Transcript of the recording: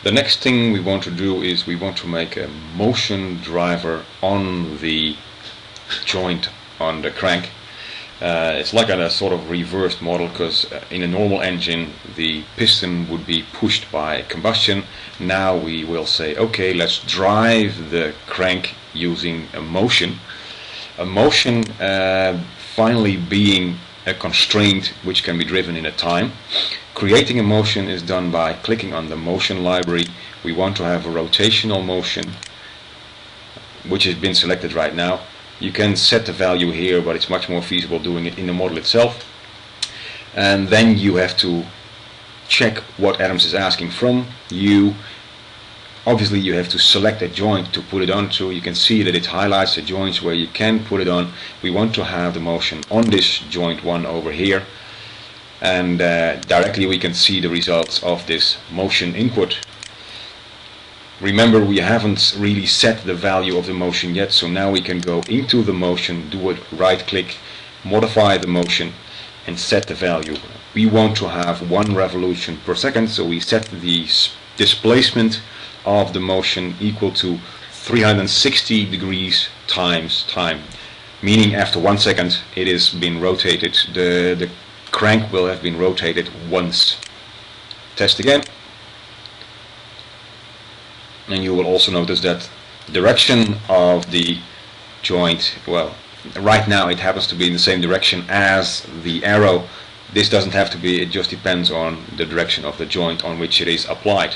The next thing we want to do is we want to make a motion driver on the joint on the crank. It's like a sort of reversed model, because in a normal engine the piston would be pushed by combustion. Now we will say, okay, let's drive the crank using a motion. A motion finally being a constraint which can be driven in a time. Creating a motion is done by clicking on the motion library. We want to have a rotational motion, which has been selected right now. You can set the value here, but it's much more feasible doing it in the model itself. And then you have to check what Adams is asking from you. Obviously you have to select a joint to put it onto. You can see that it highlights the joints where you can put it on. We want to have the motion on this joint one over here, and directly we can see the results of this motion input. Remember, we haven't really set the value of the motion yet, so now we can go into the motion, do a right click, modify the motion and set the value. We want to have 1 revolution per second, so we set the displacement of the motion equal to 360 degrees times time, meaning after 1 second it has been rotated. The crank will have been rotated once. Test again. And you will also notice that direction of the joint, well, right now it happens to be in the same direction as the arrow. This doesn't have to be, it just depends on the direction of the joint on which it is applied.